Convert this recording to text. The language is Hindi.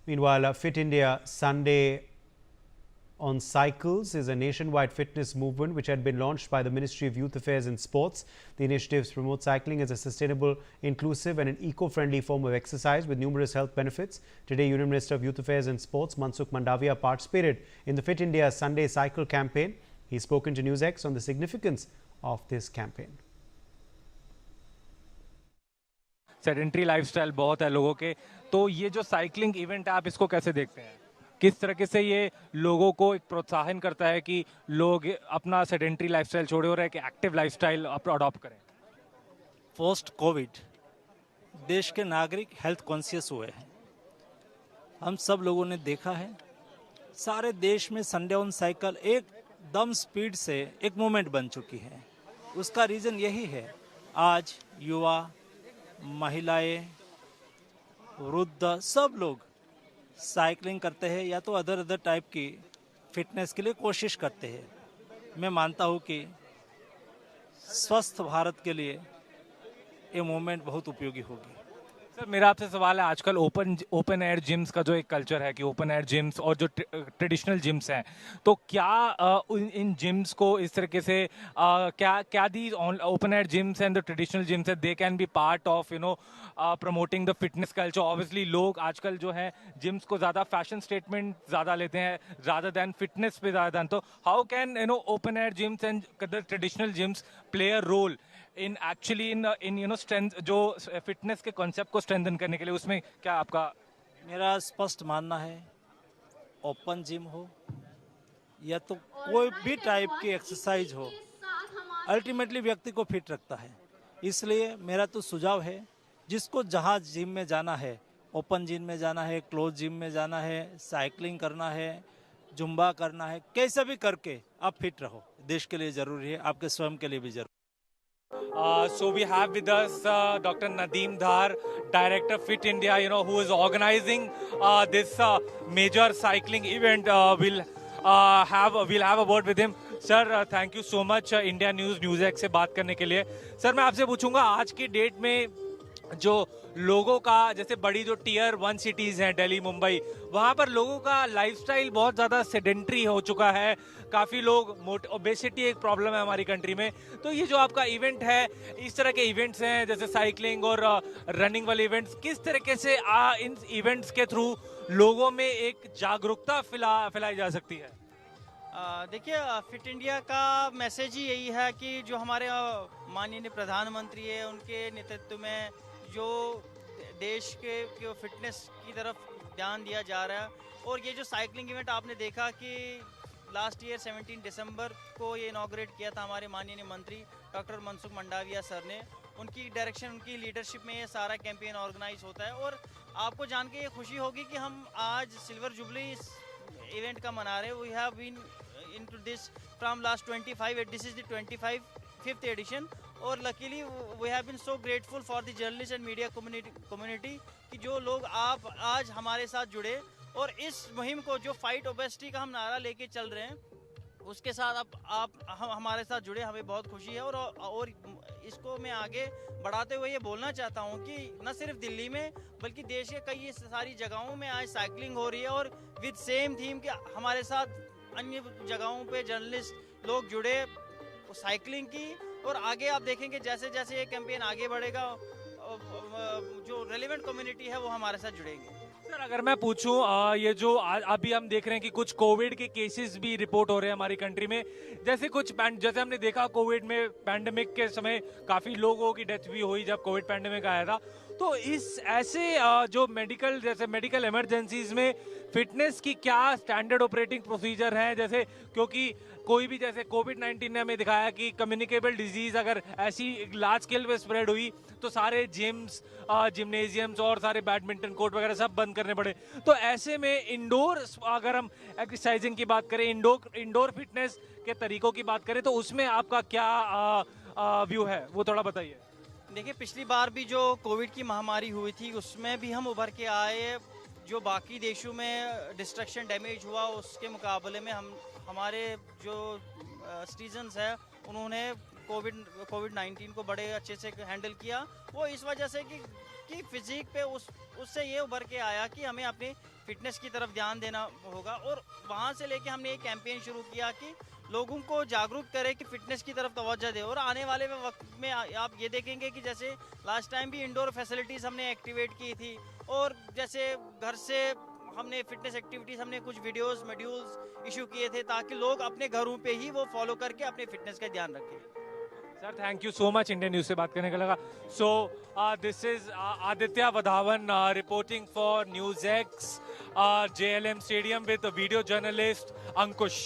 Meanwhile, Fit India Sunday on Cycles is a nationwide fitness movement which had been launched by the Ministry of Youth Affairs and Sports. The initiatives promote cycling as a sustainable, inclusive and an eco-friendly form of exercise with numerous health benefits. Today, Union Minister of Youth Affairs and Sports Mansukh Mandavia participated in the Fit India Sunday Cycle campaign. He's spoken to NewsX on the significance of this campaign. Sedentary lifestyle बहुत है लोगों के, तो ये जो साइकिलिंग इवेंट है आप इसको कैसे देखते हैं? किस तरीके से ये लोगों को एक प्रोत्साहन करता है कि लोग अपना सेडेंट्री लाइफस्टाइल छोड़े और एक एक्टिव लाइफस्टाइल अडॉप्ट करें? पोस्ट कोविड देश के नागरिक हेल्थ कॉन्शियस हुए हैं। हम सब लोगों ने देखा है सारे देश में संडे ऑन साइकिल एकदम स्पीड से एक मूवमेंट बन चुकी है। उसका रीज़न यही है, आज युवा, महिलाएं, वृद्ध सब लोग साइकिलिंग करते हैं या तो अदर टाइप की फिटनेस के लिए कोशिश करते हैं। मैं मानता हूँ कि स्वस्थ भारत के लिए ये मूवमेंट बहुत उपयोगी होगी। सर, मेरा आपसे सवाल है, आजकल ओपन एयर जिम्स का जो एक कल्चर है कि ओपन एयर जिम्स और जो ट्रेडिशनल जिम्स हैं, तो क्या इन जिम्स को इस तरीके से क्या the open air gyms and the traditional gyms they can be part of promoting the fitness culture? Obviously लोग आजकल जो है जिम्स को ज़्यादा फैशन स्टेटमेंट ज़्यादा लेते हैं ज़्यादा दैन फिटनेस पे ज़्यादा दैन, तो how can open air gyms and the traditional gyms play a role in actually strength, जो फिटनेस के कॉन्सेप्ट को स्ट्रेंथन करने के लिए? उसमें क्या आपका? मेरा स्पष्ट मानना है, ओपन जिम हो या तो कोई भी टाइप की एक्सरसाइज हो, अल्टीमेटली व्यक्ति को फिट रखता है। इसलिए मेरा तो सुझाव है, जिसको जहाँ जिम में जाना है, ओपन जिम में जाना है, क्लोज जिम में जाना है, साइकिलिंग करना है, जुम्बा करना है, कैसे भी करके आप फिट रहो। देश के लिए ज़रूरी है, आपके स्वयं के लिए भी जरूरी। So we have with us Dr. Nadeem Dhar, Director Fit India, who is organizing this major cycling event. We'll have a word with him. Sir, thank you so much India NewsX से बात करने के लिए। सर, मैं आपसे पूछूंगा, आज की डेट में जो लोगों का, जैसे बड़ी जो टियर 1 सिटीज़ हैं, दिल्ली, मुंबई, वहाँ पर लोगों का लाइफस्टाइल बहुत ज़्यादा सेडेंट्री हो चुका है। काफ़ी लोग ओबेसिटी एक प्रॉब्लम है हमारी कंट्री में। तो ये जो आपका इवेंट है, इस तरह के इवेंट्स हैं जैसे साइकिलिंग और रनिंग वाले इवेंट्स, किस तरीके से इन इवेंट्स के थ्रू लोगों में एक जागरूकता फैलाई जा सकती है? देखिए, फिट इंडिया का मैसेज ही यही है कि जो हमारे माननीय प्रधानमंत्री है, उनके नेतृत्व में जो देश के फिटनेस की तरफ ध्यान दिया जा रहा है। और ये जो साइकिलिंग इवेंट आपने देखा कि लास्ट ईयर 17 दिसंबर को ये इनॉग्रेट किया था हमारे माननीय मंत्री डॉक्टर मनसुख मंडाविया सर ने। उनकी डायरेक्शन, उनकी लीडरशिप में ये सारा कैंपेन ऑर्गेनाइज होता है। और आपको जान के ये खुशी होगी कि हम आज सिल्वर जुबली इस इवेंट का मना रहे हैं। We have been into this from last 25, this is the 25th edition. और luckily we have been so grateful for the journalist and media community कि जो लोग आप आज हमारे साथ जुड़े और इस मुहिम को, जो फाइट ओबेसिटी का हम नारा लेके चल रहे हैं, उसके साथ आप हमारे साथ जुड़े, हमें बहुत खुशी है। और इसको मैं आगे बढ़ाते हुए ये बोलना चाहता हूँ कि न सिर्फ दिल्ली में बल्कि देश के कई सारी जगहों में आज साइकिलिंग हो रही है और विद सेम थीम कि हमारे साथ अन्य जगहों पे जर्नलिस्ट लोग जुड़े साइकिलिंग की। और आगे आप देखेंगे जैसे जैसे ये कैंपेन आगे बढ़ेगा, जो रेलेवेंट कम्युनिटी है वो हमारे साथ जुड़ेंगे। सर, अगर मैं पूछूं, ये जो अभी हम देख रहे हैं कि कुछ कोविड के केसेस भी रिपोर्ट हो रहे हैं हमारी कंट्री में, जैसे जैसे हमने देखा कोविड में, पैंडेमिक के समय काफ़ी लोगों की डेथ भी हुई जब कोविड पैंडेमिक आया था। तो इस ऐसे जो मेडिकल इमरजेंसीज में फिटनेस की क्या स्टैंडर्ड ऑपरेटिंग प्रोसीजर हैं? जैसे क्योंकि कोई भी, जैसे कोविड-19 ने हमें दिखाया कि कम्युनिकेबल डिजीज अगर ऐसी लार्ज स्केल पे स्प्रेड हुई तो सारे जिम्स, जिम्नेजियम्स और सारे बैडमिंटन कोर्ट वगैरह सब बंद करने पड़े। तो ऐसे में इंडोर, अगर हम एक्सरसाइजिंग की बात करें, इंडोर फिटनेस के तरीकों की बात करें, तो उसमें आपका क्या व्यू है, वो थोड़ा बताइए। देखिए, पिछली बार भी जो कोविड की महामारी हुई थी उसमें भी हम उभर के आए। जो बाकी देशों में डिस्ट्रक्शन, डैमेज हुआ, उसके मुकाबले में हमारे जो सिटीजन्स हैं उन्होंने कोविड-19 को बड़े अच्छे से हैंडल किया। वो इस वजह से कि फिजिक पे उससे ये उभर के आया कि हमें अपनी फिटनेस की तरफ ध्यान देना होगा। और वहाँ से लेके हमने एक कैंपेन शुरू किया कि लोगों को जागरूक करें कि फिटनेस की तरफ तवज्जो दें। और आने वाले वक्त में आप ये देखेंगे कि जैसे लास्ट टाइम भी इंडोर फैसिलिटीज़ हमने एक्टिवेट की थी, और जैसे घर से हमने फिटनेस एक्टिविटीज़ हमने कुछ वीडियोस मॉड्यूल्स इशू किए थे, ताकि लोग अपने घरों पे ही वो फॉलो करके अपने फिटनेस का ध्यान रखें। Sir thank you so much Indian news से बात करने का लगा। So this is Aditya Wadhawan reporting for news x JLM stadium with video journalist Ankush.